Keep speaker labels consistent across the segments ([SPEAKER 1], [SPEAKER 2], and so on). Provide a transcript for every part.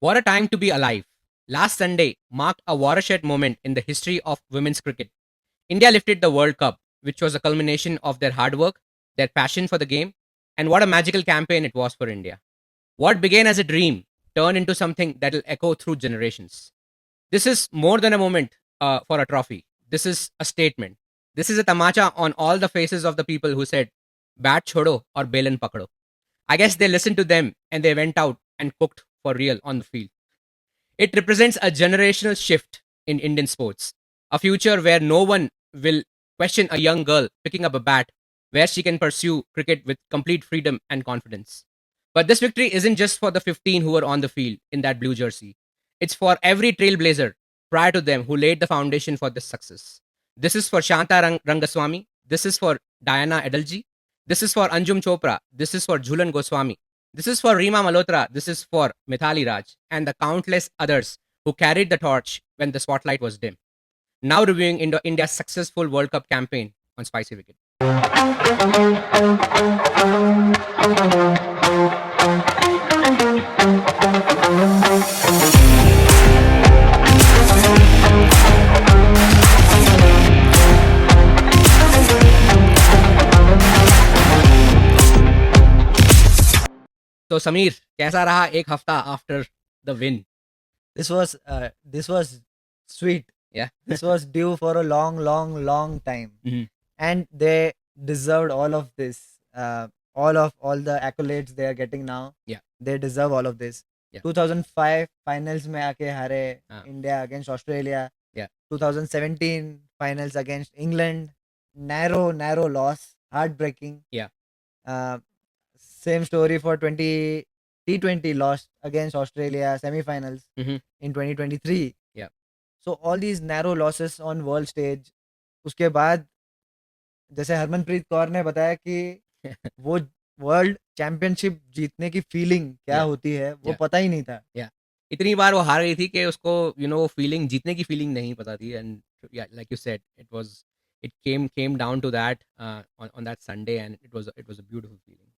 [SPEAKER 1] What a time to be alive. Last Sunday marked a watershed moment in the history of women's cricket. India lifted the World Cup, which was a culmination of their hard work, their passion for the game, and what a magical campaign it was for India. What began as a dream turned into something that'll echo through generations. This is more than a moment for a trophy. This is a statement. This is a tamacha on all the faces of the people who said, Bat chodo or Belan pakdo. I guess they listened to them and they went out and cooked for real on the field. It represents a generational shift in Indian sports, a future where no one will question a young girl picking up a bat, where she can pursue cricket with complete freedom and confidence. But this victory isn't just for the 15 who were on the field in that blue jersey. It's for every trailblazer prior to them who laid the foundation for this success. This is for Shanta Rangaswamy. This is for Diana Edalji. This is for Anjum Chopra. This is for Jhulan Goswami. This is for Reema Malhotra. This is for Mithali Raj and the countless others who carried the torch when the spotlight was dim. Now reviewing India's successful World Cup campaign on Spicy Wicket. So Sameer, कैसा रहा एक हफ्ता after the win?
[SPEAKER 2] This was sweet.
[SPEAKER 1] Yeah.
[SPEAKER 2] This was due for a long time,
[SPEAKER 1] Mhm.
[SPEAKER 2] and they deserved all of this. All the accolades they are getting now.
[SPEAKER 1] Yeah.
[SPEAKER 2] They deserve all of this.
[SPEAKER 1] Yeah.
[SPEAKER 2] 2005 finals में आके हारे India against Australia.
[SPEAKER 1] Yeah.
[SPEAKER 2] 2017 finals against England. Narrow loss, heartbreaking.
[SPEAKER 1] Yeah.
[SPEAKER 2] Same story for T20 lost against Australia semi-finals
[SPEAKER 1] Mhm.
[SPEAKER 2] in 2023.
[SPEAKER 1] Yeah.
[SPEAKER 2] So all these narrow losses on world stage. उसके बाद जैसे हरमनप्रीत कौर ने बताया कि वो वर्ल्ड चैंपियनशिप जीतने की feeling क्या
[SPEAKER 1] Yeah.
[SPEAKER 2] होती है वो
[SPEAKER 1] Yeah.
[SPEAKER 2] पता ही नहीं था.
[SPEAKER 1] इतनी बार वो हार गई थी कि उसको वो फीलिंग जीतने की फीलिंग नहीं पता थी and like you said it came down to that on that Sunday and it was a beautiful feeling.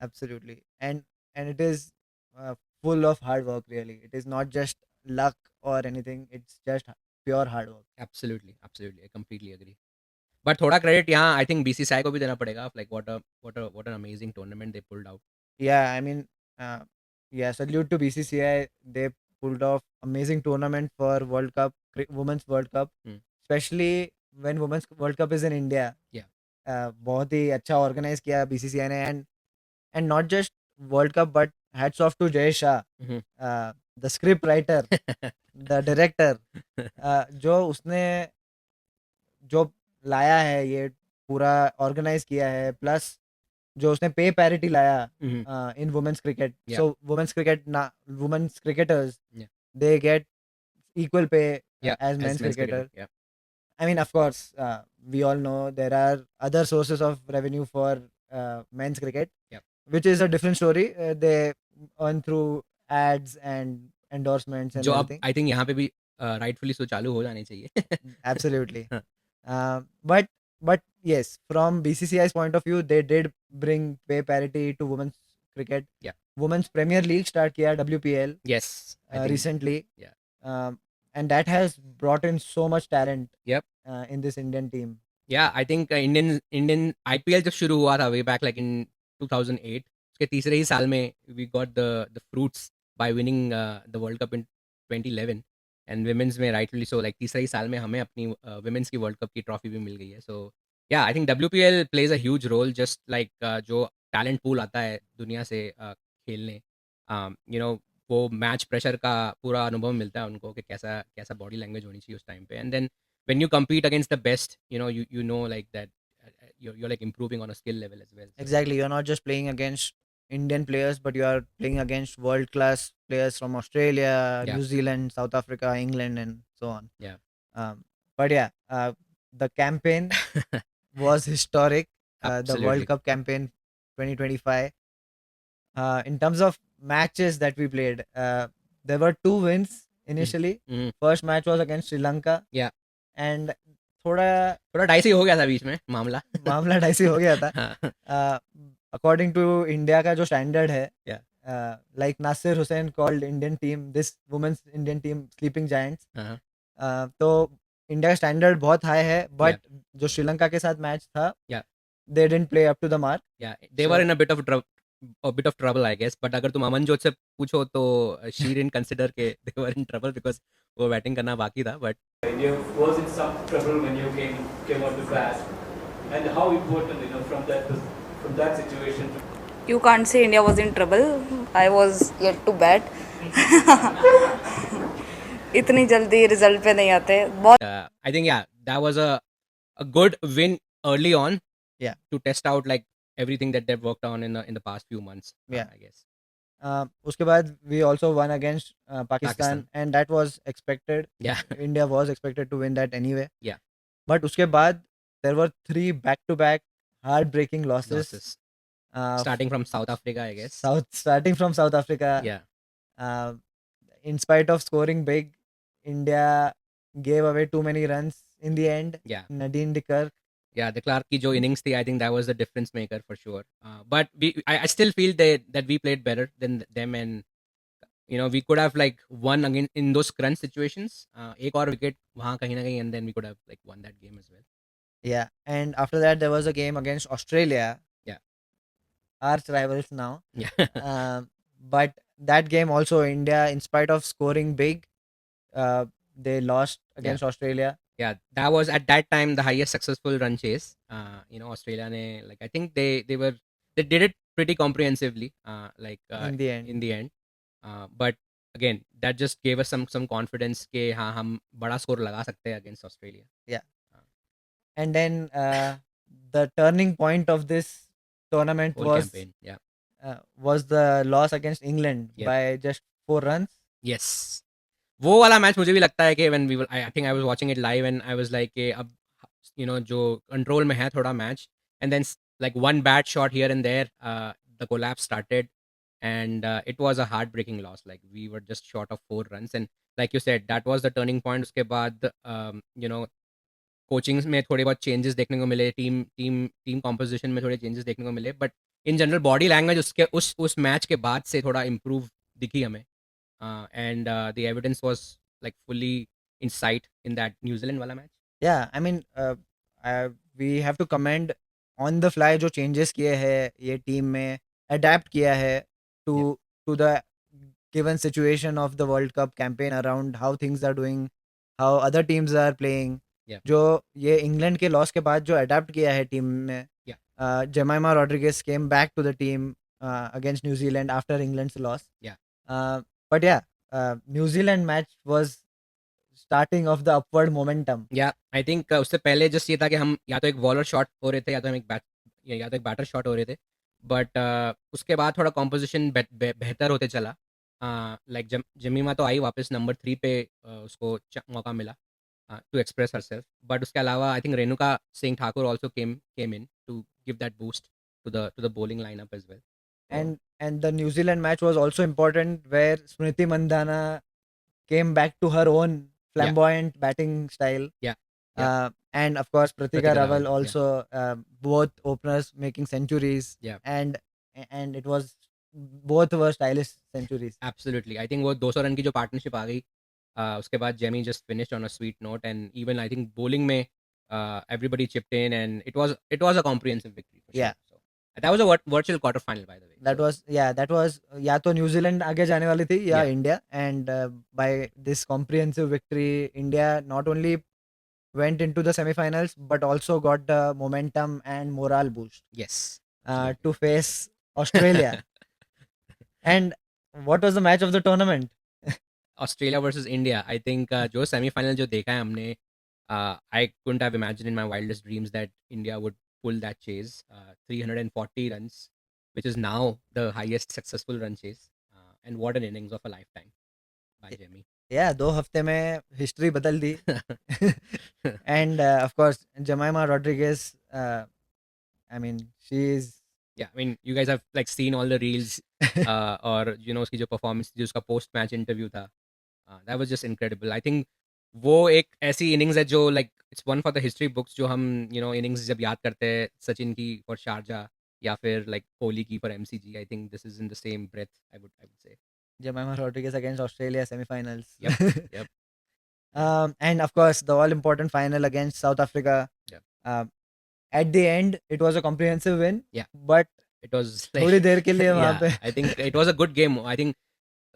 [SPEAKER 2] Absolutely. And it is full of hard work, really. It is not just luck or anything. It's just pure hard work.
[SPEAKER 1] Absolutely, I completely agree. But थोड़ा credit यहाँ I think BCCI को भी देना पड़ेगा. Like what an amazing tournament they pulled out.
[SPEAKER 2] Yeah, I mean, salute to BCCI. They pulled off amazing tournament for World Cup, Women's World Cup, especially when Women's World Cup is in India.
[SPEAKER 1] Yeah.
[SPEAKER 2] बहुत ही अच्छा organize किया BCCI ने and not just World Cup but hats off to Jay Shah, the script writer, the director, जो उसने जो लाया है ये पूरा organize किया है plus जो उसने पे पैरिटी लाया in women's cricket.
[SPEAKER 1] Yeah.
[SPEAKER 2] So women's cricketers,
[SPEAKER 1] Yeah.
[SPEAKER 2] they get equal pay
[SPEAKER 1] Yeah,
[SPEAKER 2] as men's cricketer.
[SPEAKER 1] Yeah.
[SPEAKER 2] I mean, of course, we all know there are other sources of revenue for men's cricket,
[SPEAKER 1] Yeah.
[SPEAKER 2] which is a different story. They earn through ads and endorsements and
[SPEAKER 1] जो अब
[SPEAKER 2] everything.
[SPEAKER 1] I think यहाँ पे भी rightfully so चालू हो जानी चाहिए.
[SPEAKER 2] Absolutely. But yes, from BCCI's point of view, they did bring pay parity to women's cricket.
[SPEAKER 1] Yeah.
[SPEAKER 2] Women's Premier League start किया WPL
[SPEAKER 1] Yes. I think,
[SPEAKER 2] recently.
[SPEAKER 1] Yeah.
[SPEAKER 2] And that has brought in so much talent.
[SPEAKER 1] Yep.
[SPEAKER 2] In this Indian team.
[SPEAKER 1] Yeah, I think Indian IPL जब शुरू हुआ था way back like in 2008 उसके तीसरे ही साल में we got the fruits by winning the World Cup in 2011 and women's में rightfully so like तीसरे ही साल में हमें अपनी women's की World Cup की trophy भी मिल गई है. So yeah, I think WPL plays a huge role just like जो talent pool आता है दुनिया से खेलने वो मैच प्रेशर का पूरा अनुभव मिलता है उनको कि कैसा बॉडी लैंग्वेज होनी चाहिए उस टाइम पे. And then when you compete against the best, you know like that you're like improving on a skill level as well.
[SPEAKER 2] Exactly. You're not just playing against Indian players, but you are playing against world class players from Australia,
[SPEAKER 1] Yeah.
[SPEAKER 2] New Zealand, South Africa, England, and so on.
[SPEAKER 1] Yeah.
[SPEAKER 2] But yeah, the campaign was historic. The
[SPEAKER 1] Absolutely.
[SPEAKER 2] World Cup campaign 2025. In terms of matches that we played, there were 2 wins initially. First match was against Sri Lanka.
[SPEAKER 1] Yeah.
[SPEAKER 2] And थोड़ा
[SPEAKER 1] dicey हो गया था बीच में मामला
[SPEAKER 2] dicey हो गया था. According to India का जो स्टैंडर्ड है, like Nasir Hussain called Indian team, this women's Indian team, sleeping giants.
[SPEAKER 1] Uh-huh.
[SPEAKER 2] तो इंडिया का स्टैंडर्ड बहुत हाई है,
[SPEAKER 1] Yeah.
[SPEAKER 2] बट जो श्रीलंका के साथ मैच था,
[SPEAKER 1] Yeah.
[SPEAKER 2] they didn't play up to the mark.
[SPEAKER 1] Yeah, they were
[SPEAKER 2] So
[SPEAKER 1] in a bit of trouble, I guess. But अगर तुम अमनजोत से पूछो तो she didn't consider के they were in trouble because वो बैटिंग करना बाकी था. But
[SPEAKER 3] India was in some trouble when you came out to bat, and how important, from that situation.
[SPEAKER 4] You can't say India was in trouble. I was yet to bat. इतनी जल्दी result पे नहीं आते बहुत
[SPEAKER 1] I think that was a good win early on.
[SPEAKER 2] Yeah.
[SPEAKER 1] To test out like everything that they've worked on in the past few months.
[SPEAKER 2] Yeah.
[SPEAKER 1] I guess.
[SPEAKER 2] उसके बाद we also won against Pakistan,
[SPEAKER 1] Pakistan.
[SPEAKER 2] and that was expected.
[SPEAKER 1] Yeah.
[SPEAKER 2] India was expected to win that anyway.
[SPEAKER 1] Yeah.
[SPEAKER 2] But उसके बाद there were 3 back-to-back heartbreaking losses.
[SPEAKER 1] Losses.
[SPEAKER 2] Uh,
[SPEAKER 1] Starting from South Africa, I guess.
[SPEAKER 2] starting from South Africa.
[SPEAKER 1] Yeah.
[SPEAKER 2] In spite of scoring big, India gave away too many runs in the end.
[SPEAKER 1] Yeah.
[SPEAKER 2] Nadine de Klerk.
[SPEAKER 1] Yeah, the Clark की जो innings थी, I think that was the difference maker for sure. But I still feel that we played better than them, and we could have like won again in those crunch situations. एक और wicket वहाँ कहीं ना कहीं, and then we could have like won that game as well.
[SPEAKER 2] Yeah, and after that there was a game against Australia.
[SPEAKER 1] Yeah.
[SPEAKER 2] Arch rivals now.
[SPEAKER 1] Yeah.
[SPEAKER 2] But that game also, India, in spite of scoring big, they lost against Australia.
[SPEAKER 1] Yeah, that was at that time the highest successful run chase. Australia ne, like I think they did it pretty comprehensively.
[SPEAKER 2] In the end.
[SPEAKER 1] In the end, but again that just gave us some confidence कि हाँ हम बड़ा score लगा सकते हैं against Australia.
[SPEAKER 2] And then the turning point of this tournament
[SPEAKER 1] Whole
[SPEAKER 2] was
[SPEAKER 1] campaign. Yeah.
[SPEAKER 2] was the loss against England
[SPEAKER 1] Yep.
[SPEAKER 2] by just 4 runs.
[SPEAKER 1] Yes. वो वाला match मुझे भी लगता है कि when we were, I think I was watching it live and I was like कि अब जो control में है थोड़ा match, and then like one bad shot here and there, the collapse started, and it was a heartbreaking loss. Like we were just short of 4 runs, and like you said, that was the turning point. उसके बाद coaching में थोड़े बहुत changes देखने को मिले, team composition में थोड़े चेंजेस देखने को मिले, but in general body language उसके उस मैच के बाद से थोड़ा इम्प्रूव दिखी हमें, and the evidence was like fully in site in that New Zealand वाला match.
[SPEAKER 2] Yeah, I mean, we have to commend on the fly जो changes किए हैं ये टीम में, adapt किया है to the given situation of the World Cup campaign, around how things are doing, how other teams are playing.
[SPEAKER 1] Yeah.
[SPEAKER 2] जो ये England के लॉस के बाद जो अडेप्ट किया है टीम में, Jemimah Rodrigues came back to the team against New Zealand after England's loss.
[SPEAKER 1] Yeah.
[SPEAKER 2] But yeah, New Zealand match was starting of the upward momentum.
[SPEAKER 1] या आई थिंक उससे पहले जस्ट ये था कि हम या तो एक बॉलर शॉट हो रहे थे या तो हम एक बैटर शॉट हो रहे थे, बट उसके बाद थोड़ा कॉम्पोजिशन बेहतर होते चला. लाइक जमीमा तो आई वापस नंबर 3 पे, उसको मौका मिला to express herself, but उसके अलावा I think Renuka Singh Thakur also came in to give that boost to the bowling lineup as well.
[SPEAKER 2] And the New Zealand match was also important, where Smriti Mandhana came back to her own flamboyant batting style.
[SPEAKER 1] Yeah.
[SPEAKER 2] And of course Pratika Raval
[SPEAKER 1] Raval,
[SPEAKER 2] also, both openers making centuries.
[SPEAKER 1] Yeah.
[SPEAKER 2] And it was, both were stylish centuries.
[SPEAKER 1] Absolutely. I think वो 200 run की जो partnership आ गई, उसके बाद Jamie just finished on a sweet note, and even I think bowling में everybody chipped in, and it was a comprehensive victory for
[SPEAKER 2] Yeah.
[SPEAKER 1] sure. So that was a virtual quarter final, by the way.
[SPEAKER 2] That was या तो New Zealand आगे जाने वाली थी या
[SPEAKER 1] Yeah.
[SPEAKER 2] India, and by this comprehensive victory, India not only went into the semi-finals but also got the momentum and morale boost
[SPEAKER 1] Yes.
[SPEAKER 2] to face Australia. And what was the match of the tournament?
[SPEAKER 1] Australia versus India. I think जो semi-final जो देखा है हमने, I couldn't have imagined in my wildest dreams that India would pull that chase. 340 runs, which is now the highest successful run chase. And what an innings of a lifetime by Jemmy.
[SPEAKER 2] Yeah, 2 हफ्ते में history बदल दी. And of course Jemima Rodriguez, I mean, she is,
[SPEAKER 1] Yeah, I mean, you guys have like seen all the reels, और उसकी जो performance, जो उसका post match interview था, that was just incredible. I think वो एक ऐसी innings है जो like it's one for the history books, जो हम innings जब याद करते हैं सचिन की और शारजा या फिर like Kohli की for MCG. I think this is in the same breath. I would say.
[SPEAKER 2] Jemima Rodriguez against Australia semi-finals.
[SPEAKER 1] Yep. Yep.
[SPEAKER 2] And of course, the all-important final against South Africa.
[SPEAKER 1] Yep.
[SPEAKER 2] At the end, it was a comprehensive win.
[SPEAKER 1] Yeah.
[SPEAKER 2] But
[SPEAKER 1] It was
[SPEAKER 2] थोड़ी देर के लिए वहाँ
[SPEAKER 1] yeah,
[SPEAKER 2] पे
[SPEAKER 1] I think it was a good game. I think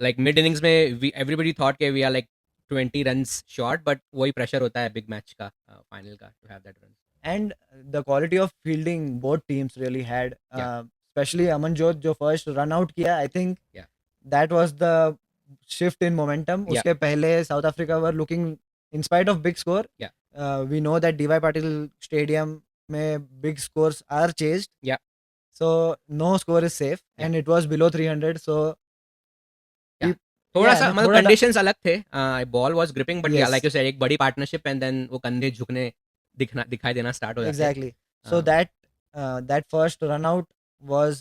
[SPEAKER 1] like mid innings में everybody thought that we are like 20 runs short, but वही pressure होता है big match का final का to have that run.
[SPEAKER 2] and the quality of fielding both teams really had.
[SPEAKER 1] Yeah.
[SPEAKER 2] Especially Amanjot जो first run out किया, I think
[SPEAKER 1] Yeah.
[SPEAKER 2] that was the shift in momentum.
[SPEAKER 1] Yeah.
[SPEAKER 2] उसके पहले South Africa were looking, in spite of big score.
[SPEAKER 1] Yeah.
[SPEAKER 2] We know that DY Patil Stadium में big scores are chased.
[SPEAKER 1] Yeah.
[SPEAKER 2] So no score is safe,
[SPEAKER 1] Yeah.
[SPEAKER 2] and it was below 300. So
[SPEAKER 1] थोड़ा
[SPEAKER 2] Yeah,
[SPEAKER 1] सा
[SPEAKER 2] no,
[SPEAKER 1] मतलब
[SPEAKER 2] थोड़ा
[SPEAKER 1] conditions अलग थे. Ball was gripping but
[SPEAKER 2] Yes.
[SPEAKER 1] Like you said एक बड़ी partnership and then वो कंधे झुकने दिखाई देना स्टार्ट हो जाते.
[SPEAKER 2] Exactly. So
[SPEAKER 1] Um,
[SPEAKER 2] that first run out was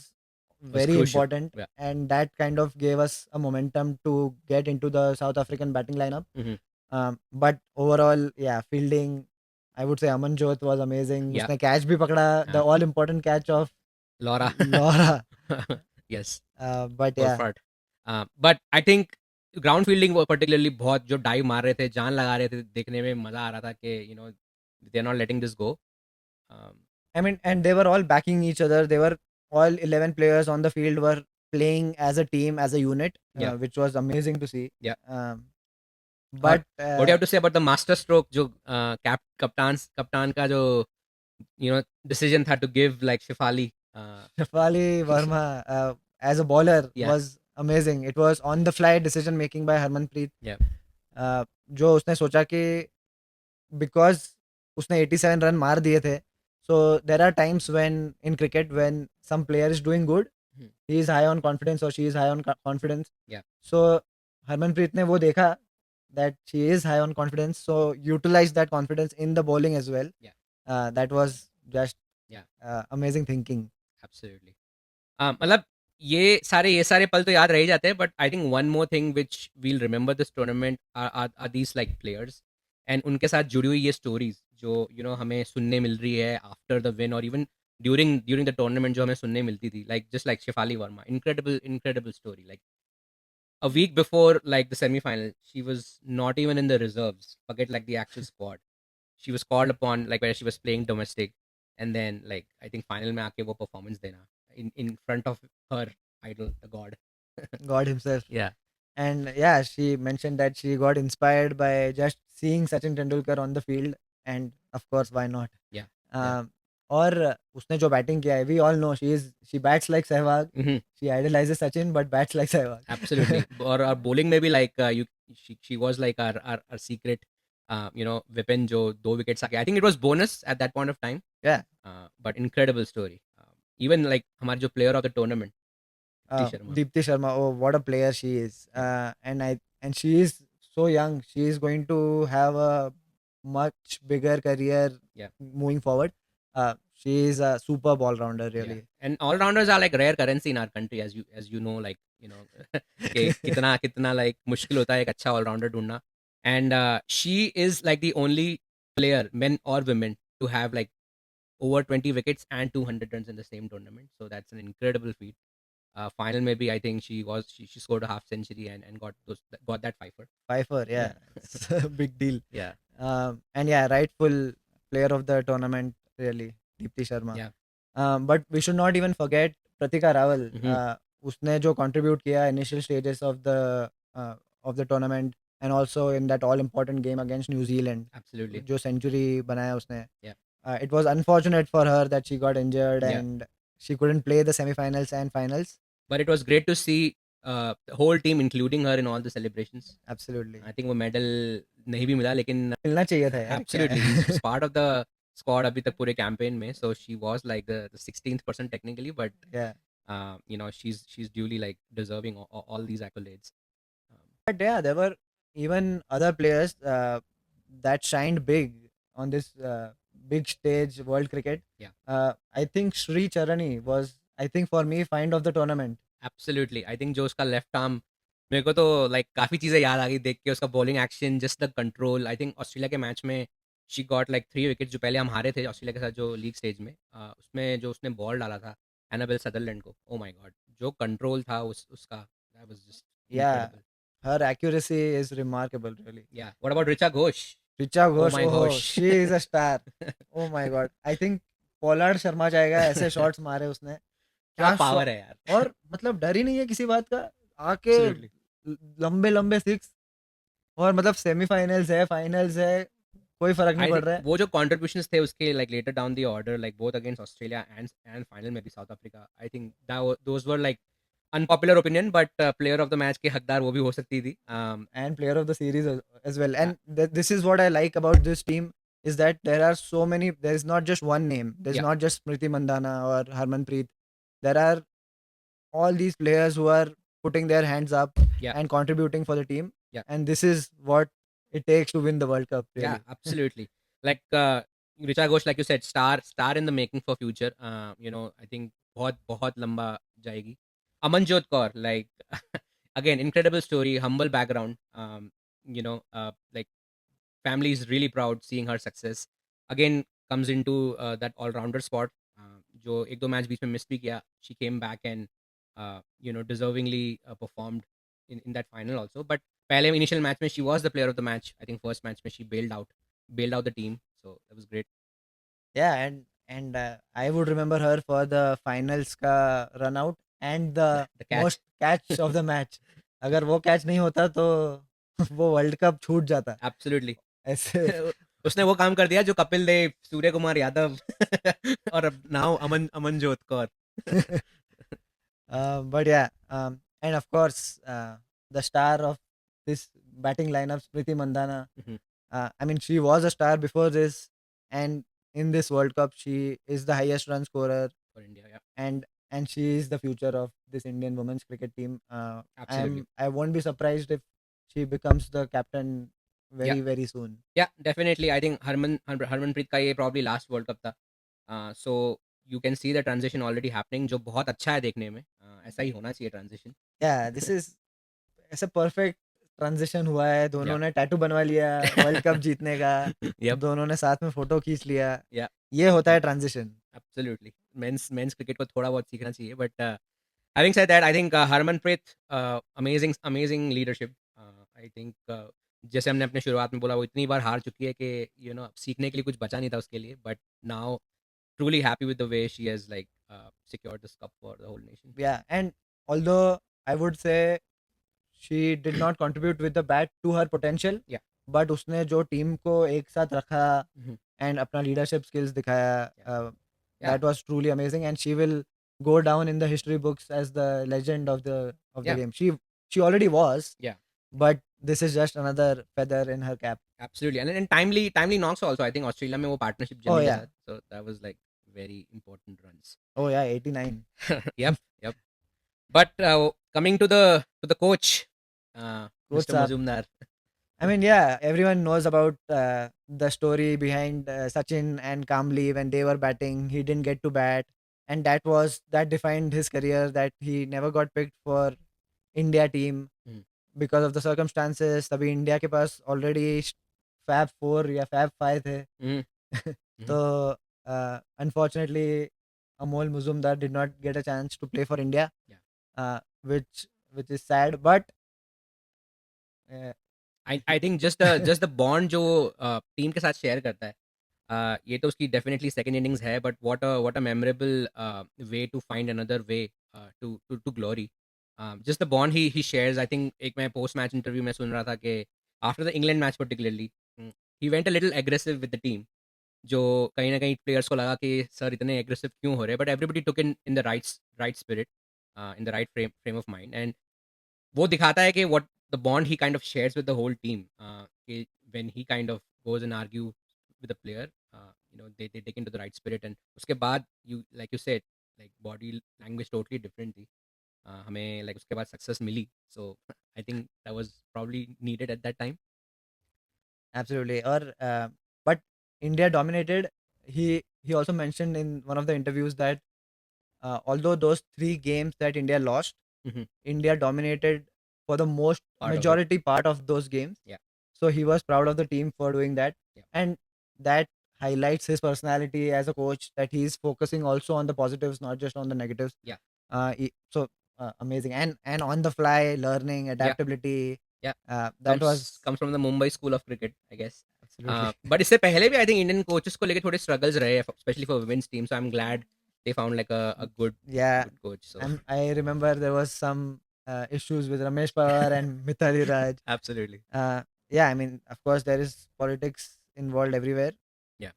[SPEAKER 2] very
[SPEAKER 1] crucial.
[SPEAKER 2] important,
[SPEAKER 1] Yeah.
[SPEAKER 2] and that kind of gave us a momentum to get into the South African batting lineup.
[SPEAKER 1] Mhm.
[SPEAKER 2] But overall, yeah, fielding, I would say Amanjot was amazing.
[SPEAKER 1] Yeah.
[SPEAKER 2] उसने catch भी पकड़ा, the
[SPEAKER 1] हाँ.
[SPEAKER 2] all important catch of
[SPEAKER 1] Laura.
[SPEAKER 2] Laura.
[SPEAKER 1] Yes.
[SPEAKER 2] But yeah,
[SPEAKER 1] Perfect. But I think ground fielding वो particularly बहुत जो dive मार रहे थे, जान लगा रहे थे, देखने में मजा आ रहा था कि you know they are not letting this go.
[SPEAKER 2] I mean, and they were all backing each other. They were all 11 players on the field were playing as a team, as a unit,
[SPEAKER 1] Yeah.
[SPEAKER 2] which was amazing to see.
[SPEAKER 1] Yeah.
[SPEAKER 2] But
[SPEAKER 1] What do you have to say about the master stroke जो कप्तान का जो you know decision था to give like Shefali.
[SPEAKER 2] Shefali Verma as a bowler
[SPEAKER 1] Yeah.
[SPEAKER 2] was amazing. It was on the fly decision making by Harmanpreet.
[SPEAKER 1] Yeah.
[SPEAKER 2] जो उसने सोचा कि because उसने 87 रन मार दिए थे. So there are times when in cricket when some player is doing good,
[SPEAKER 1] Hmm.
[SPEAKER 2] he is high on confidence or she is high on confidence.
[SPEAKER 1] Yeah.
[SPEAKER 2] So Harmanpreet ने वो देखा that she is high on confidence, so utilize that confidence in the bowling as well.
[SPEAKER 1] Yeah.
[SPEAKER 2] That was just
[SPEAKER 1] Yeah.
[SPEAKER 2] amazing thinking.
[SPEAKER 1] Absolutely. मतलब ये सारे पल तो याद रह ही जाते हैं, but I think one more thing which will remember this tournament are these like players and उनके साथ जुड़ी हुई ये स्टोरीज जो यू नो हमें सुनने मिल रही है आफ्टर द विन और इवन ड्यूरिंग द टूर्नामेंट जो हमें सुनने मिलती थी, like just like Shafali Verma, incredible story. Like a week before like the semi-final, she was not even in the reserves, forget like the actual squad. She was called upon like where she was playing domestic, and then like I think final में आके वो performance देना in front of her idol, the god.
[SPEAKER 2] God himself.
[SPEAKER 1] Yeah.
[SPEAKER 2] And yeah, she mentioned that she got inspired by just seeing Sachin Tendulkar on the field, and of course, why not?
[SPEAKER 1] Yeah, yeah.
[SPEAKER 2] और उसने जो batting किया है, we all know she bats like Sehwag.
[SPEAKER 1] Mhm.
[SPEAKER 2] She idolizes Sachin, but bats like Sehwag.
[SPEAKER 1] Absolutely. और bowling में भी like she was like our secret you know weapon जो 2 wickets आके, I think it was bonus at that point of time.
[SPEAKER 2] Yeah.
[SPEAKER 1] But incredible story. Even like हमारे जो player of the tournament, Deepti Sharma.
[SPEAKER 2] Deepti Sharma, oh, what a player she is. And she is so young. She is going to have a much bigger career
[SPEAKER 1] Yeah.
[SPEAKER 2] moving forward. She is a superb all-rounder, really.
[SPEAKER 1] Yeah. And all rounders are like rare currency in our country, as you know, like you know कि कितना like मुश्किल होता है एक अच्छा all rounder ढूंढना. And she is like the only player, men or women, to have like over 20 wickets and 200 runs in the same tournament. So that's an incredible feat. Final maybe I think she scored a half century and got that fifer.
[SPEAKER 2] Fifer, yeah. It's a big deal.
[SPEAKER 1] Yeah.
[SPEAKER 2] And yeah, rightful player of the tournament, really, Deepti Sharma.
[SPEAKER 1] Yeah.
[SPEAKER 2] But we should not even forget Pratika Rawal.
[SPEAKER 1] Mhm.
[SPEAKER 2] उसने जो contribute किया initial stages of the tournament and also in that all important game against New Zealand.
[SPEAKER 1] Absolutely.
[SPEAKER 2] जो century बनाया उसने.
[SPEAKER 1] Yeah.
[SPEAKER 2] It was unfortunate for her that she got injured
[SPEAKER 1] Yeah.
[SPEAKER 2] and she couldn't play the semi-finals and finals.
[SPEAKER 1] But it was great to see the whole team, including her, in all the celebrations.
[SPEAKER 2] Absolutely.
[SPEAKER 1] I think वो medal नहीं भी मिला लेकिन
[SPEAKER 2] मिलना चाहिए था यार.
[SPEAKER 1] absolutely she's part of the squad अभी तक पूरे campaign में, so she was like the 16th person technically, but
[SPEAKER 2] Yeah.
[SPEAKER 1] you know she's duly like deserving all these accolades.
[SPEAKER 2] But yeah, there were even other players that shined big on this big stage world cricket.
[SPEAKER 1] Yeah.
[SPEAKER 2] I think Sri Charani was, I think for me, find of the tournament.
[SPEAKER 1] Absolutely. I think जो उसका left arm, मेरे को तो like काफ़ी चीज़ें याद आ गई देख के, उसका bowling action, just the control. I think Australia के मैच में शी गॉट लाइक 3 विकेट जो पहले हम हारे थे ऑस्ट्रेलिया के साथ जो लीग स्टेज में, उसमें जो उसने बॉल डाला था, एनाबेल सदरलैंड को. Oh my God, जो कंट्रोल था उसका, that was just
[SPEAKER 2] Yeah,
[SPEAKER 1] incredible.
[SPEAKER 2] her accuracy is remarkable, really.
[SPEAKER 1] Yeah. What about Richa Ghosh?
[SPEAKER 2] Richa
[SPEAKER 1] Oh
[SPEAKER 2] Ghosh,
[SPEAKER 1] my
[SPEAKER 2] oh,
[SPEAKER 1] gosh.
[SPEAKER 2] she is a star. Oh my God, I think Pollard Sharma जाएगा, ऐसे shots मारे उसने.
[SPEAKER 1] क्या
[SPEAKER 2] क्या
[SPEAKER 1] power है यार.
[SPEAKER 2] और मतलब डर ही नहीं है किसी बात का. आके
[SPEAKER 1] Absolutely.
[SPEAKER 2] लंबे लंबे सिक्स. और मतलब सेमीफाइनल्स है, फाइनल्स है, कोई फर्क
[SPEAKER 1] I
[SPEAKER 2] नहीं पड़
[SPEAKER 1] think
[SPEAKER 2] रहा है.
[SPEAKER 1] वो जो contributions थे उसके like later down the order, like both against Australia and final में भी South Africa, I think those were like unpopular opinion, but player of the match के हकदार वो भी हो सकती थी.
[SPEAKER 2] And player of the series as well.
[SPEAKER 1] Yeah.
[SPEAKER 2] And this is what I like about this team, is that there are so many. There is not just one name. There's
[SPEAKER 1] Yeah.
[SPEAKER 2] not just Smriti Mandhana or Harmanpreet. There are all these players who are putting their hands up
[SPEAKER 1] Yeah.
[SPEAKER 2] and contributing for the team.
[SPEAKER 1] Yeah.
[SPEAKER 2] And this is what it takes to win the World Cup. Really.
[SPEAKER 1] Yeah, absolutely. Like Richa Ghosh, like you said, star in the making for future. I think बहुत बहुत लंबा जाएगी. Amanjot Kaur, like again, incredible story, humble background. Like family is really proud seeing her success. Again, comes into that all-rounder spot. जो एक दो match बीच में miss भी किया. She came back and deservingly performed in that final also. But पहले initial match में she was the player of the match. I think first match में she bailed out the team. So that was great.
[SPEAKER 2] Yeah, and I would remember her for the finals का run out and the
[SPEAKER 1] The catch.
[SPEAKER 2] most catch of the match. अगर वो catch नहीं होता तो वो world cup छूट जाता.
[SPEAKER 1] Absolutely.
[SPEAKER 2] ऐसे.
[SPEAKER 1] उसने वो काम कर दिया जो कपिल देव, सूर्य कुमार यादव और अब now Amanjot Kaur.
[SPEAKER 2] But yeah, and of course, the star of this batting lineup, Smriti Mandhana.
[SPEAKER 1] Mhm.
[SPEAKER 2] I mean, she was a star before this, and in this World Cup, she is the highest run scorer,
[SPEAKER 1] For India, yeah.
[SPEAKER 2] and she is the future of this Indian women's cricket team.
[SPEAKER 1] Absolutely.
[SPEAKER 2] I won't be surprised if she becomes the captain very soon.
[SPEAKER 1] Yeah, definitely. I think Harmanpreet का ये probably last World Cup था. So you can see the transition already happening, जो बहुत अच्छा है देखने में. ऐसा ही होना चाहिए transition.
[SPEAKER 2] Yeah, this is ऐसा perfect transition हुआ है. दोनों
[SPEAKER 1] Yeah.
[SPEAKER 2] ने टैटू बनवा लिया वर्ल्ड कप जीतने का.
[SPEAKER 1] Yep.
[SPEAKER 2] दोनों ने साथ में फोटो खींच लिया.
[SPEAKER 1] Yeah.
[SPEAKER 2] ये होता है ट्रांजिशन.
[SPEAKER 1] Absolutely. Men's cricket को थोड़ा बहुत सीखना चाहिए. But having said that, I think Harmanpreet, amazing leadership. I think जैसे हमने अपने शुरुआत में बोला, वो इतनी बार हार चुकी है कि अब सीखने के लिए कुछ बचा नहीं था उसके लिए. But now truly happy with the way she has like secured this cup for the whole nation.
[SPEAKER 2] Yeah, and although I would say she did not contribute with the bat to her potential,
[SPEAKER 1] Yeah.
[SPEAKER 2] but उसने जो team को एक साथ रखा
[SPEAKER 1] Mhm.
[SPEAKER 2] and अपना leadership skills दिखाया,
[SPEAKER 1] Yeah.
[SPEAKER 2] that was truly amazing, and she will go down in the history books as the legend of the
[SPEAKER 1] Yeah.
[SPEAKER 2] game. She already was.
[SPEAKER 1] Yeah.
[SPEAKER 2] But this is just another feather in her cap.
[SPEAKER 1] Absolutely. And timely knocks also. I think Australia में वो partnership
[SPEAKER 2] Oh,
[SPEAKER 1] जमी के
[SPEAKER 2] yeah.
[SPEAKER 1] साथ. So that was like very important runs.
[SPEAKER 2] Oh yeah, 89.
[SPEAKER 1] Yep. But coming to the coach,
[SPEAKER 2] Coach
[SPEAKER 1] Mr.
[SPEAKER 2] साहब.
[SPEAKER 1] Mazumdar.
[SPEAKER 2] I mean, yeah, everyone knows about the story behind Sachin and Kamli when they were batting. He didn't get to bat, and that defined his career. That he never got picked for India team
[SPEAKER 1] Hmm.
[SPEAKER 2] because of the circumstances. तभी India के पास already Fab 4 या Fab 5 थे.
[SPEAKER 1] Mhm.
[SPEAKER 2] So unfortunately, Amol Muzumdar did not get a chance to play for India.
[SPEAKER 1] Yeah.
[SPEAKER 2] Which is sad, but.
[SPEAKER 1] I think just the bond जो team के साथ share करता है, ये तो उसकी डेफिनेटली सेकंड इनिंग्स है. But what a memorable way to find another way to glory. Just the bond he shares. I think एक मैं पोस्ट मैच इंटरव्यू में सुन रहा था कि after the England match particularly, he went a little aggressive with the team. जो कहीं ना कहीं प्लेयर्स को लगा कि सर इतने एग्रेसिव क्यों हो रहे हैं. But everybody took in the right spirit, in the right frame of mind. And वो दिखाता है कि what the bond he kind of shares with the whole team, when he kind of goes and argue with the player, they take into the right spirit. And उसके बाद like you said, like body language totally different थी. हमें like उसके बाद success milli. So I think that was probably needed at that time.
[SPEAKER 2] Absolutely. But India dominated. He also mentioned in one of the interviews that although those 3 games that India lost,
[SPEAKER 1] Mhm.
[SPEAKER 2] India dominated for the most
[SPEAKER 1] Part of it.
[SPEAKER 2] majority part of those games.
[SPEAKER 1] Yeah.
[SPEAKER 2] So he was proud of the team for doing that.
[SPEAKER 1] Yeah.
[SPEAKER 2] And that highlights his personality as a coach, that he's focusing also on the positives, not just on the negatives.
[SPEAKER 1] Yeah.
[SPEAKER 2] So amazing, and on the fly learning, adaptability.
[SPEAKER 1] Yeah.
[SPEAKER 2] That was
[SPEAKER 1] comes from the Mumbai school of cricket, I guess.
[SPEAKER 2] absolutely.
[SPEAKER 1] But इससे पहले भी I think Indian coaches को लेके थोड़े struggles रहे हैं, especially for women's team. So I'm glad they found like a good
[SPEAKER 2] Yeah,
[SPEAKER 1] coach. So
[SPEAKER 2] I remember there was some issues with Ramesh Pawar and Mithali Raj.
[SPEAKER 1] absolutely.
[SPEAKER 2] Yeah, I mean, of course, there is politics involved everywhere.
[SPEAKER 1] Yeah.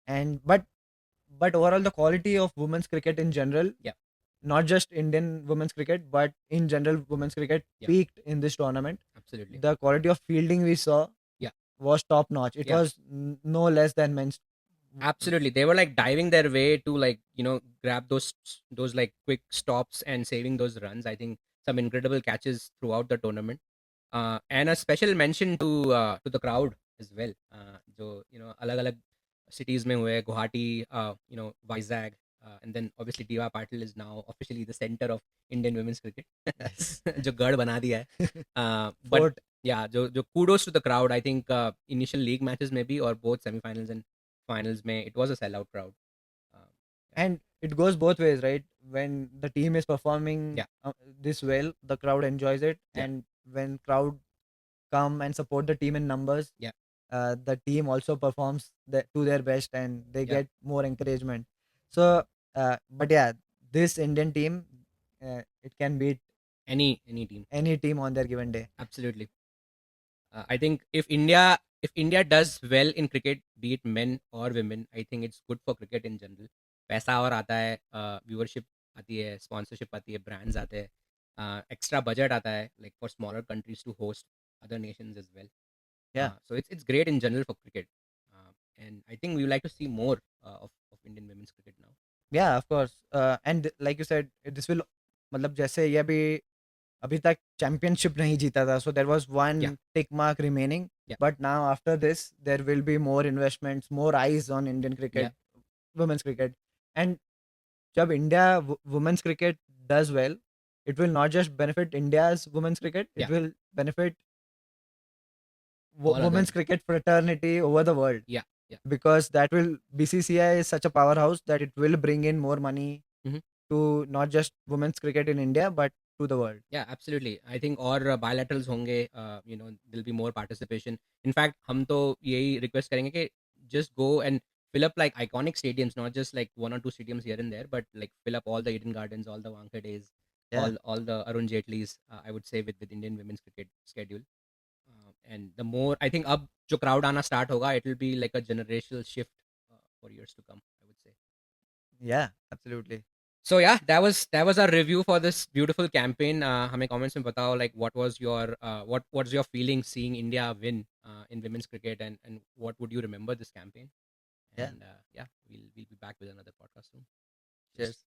[SPEAKER 2] And but overall, the quality of women's cricket in general,
[SPEAKER 1] Yeah.
[SPEAKER 2] not just Indian women's cricket, but in general, women's cricket
[SPEAKER 1] Yeah.
[SPEAKER 2] peaked in this tournament.
[SPEAKER 1] Absolutely.
[SPEAKER 2] The quality of fielding we saw,
[SPEAKER 1] Yeah.
[SPEAKER 2] was top notch. It
[SPEAKER 1] Yeah.
[SPEAKER 2] was no less than men's.
[SPEAKER 1] Absolutely, they were like diving their way to like grab those like quick stops and saving those runs. I think some incredible catches throughout the tournament, and a special mention to the crowd as well. जो अलग अलग cities में हुए, Guwahati, Vizag, and then obviously Diva Patil is now officially the center of Indian women's cricket.
[SPEAKER 2] Yes.
[SPEAKER 1] जो गढ़ बना दिया है. But
[SPEAKER 2] Fort.
[SPEAKER 1] yeah, जो kudos to the crowd. I think initial league matches maybe or both semifinals and finals में it was a sellout crowd.
[SPEAKER 2] And it goes both ways, right? When the team is performing
[SPEAKER 1] Yeah.
[SPEAKER 2] this well, the crowd enjoys it.
[SPEAKER 1] Yeah.
[SPEAKER 2] And when crowd come and support the team in numbers,
[SPEAKER 1] Yeah.
[SPEAKER 2] The team also performs to their best, and they
[SPEAKER 1] Yeah.
[SPEAKER 2] get more encouragement. So, but yeah, this Indian team, it can beat
[SPEAKER 1] Any team,
[SPEAKER 2] any team on their given day.
[SPEAKER 1] absolutely. I think if India does well in cricket, be it men or women, I think it's good for cricket in general. पैसा और आता है, viewership आती है, sponsorship आती है, brands आते हैं, एक्स्ट्रा बजट आता है, like for smaller countries to host other nations as well.
[SPEAKER 2] Yeah.
[SPEAKER 1] So it's great in general for cricket, and I think we would like to see more of Indian women's cricket now.
[SPEAKER 2] Yeah, of course. And like you said, this will, मतलब जैसे ये अभी तक championship नहीं जीता था, so there was one
[SPEAKER 1] Yeah.
[SPEAKER 2] tick mark remaining.
[SPEAKER 1] Yeah.
[SPEAKER 2] But now after this, there will be more investments, more eyes on Indian cricket, women's cricket. And जब India women's cricket does well, it will not just benefit India's women's cricket, it
[SPEAKER 1] Yeah.
[SPEAKER 2] will benefit
[SPEAKER 1] All other-
[SPEAKER 2] women's cricket fraternity over the world.
[SPEAKER 1] Yeah, yeah.
[SPEAKER 2] Because that will, BCCI is such a powerhouse that it will bring in more money
[SPEAKER 1] Mhm.
[SPEAKER 2] to not just women's cricket in India, but to the world.
[SPEAKER 1] Yeah, absolutely. I think और bilaterals होंगे, there'll be more participation. In fact, हम तो यही request करेंगे कि just go and fill up like iconic stadiums, not just like one or two stadiums here and there, but like fill up all the Eden Gardens, all the Wankhede,
[SPEAKER 2] Yeah.
[SPEAKER 1] all the Arun Jaitlys, I would say with Indian women's cricket schedule. And the more I think अब जो crowd आना start होगा, it will be like a generational shift for years to come, I would say.
[SPEAKER 2] Yeah, absolutely.
[SPEAKER 1] So yeah, that was our review for this beautiful campaign. हमें comments में बताओ like what was your feeling seeing India win in women's cricket, and what would you remember this campaign?
[SPEAKER 2] Yeah.
[SPEAKER 1] And yeah, we'll be back with another podcast soon.
[SPEAKER 2] Cheers.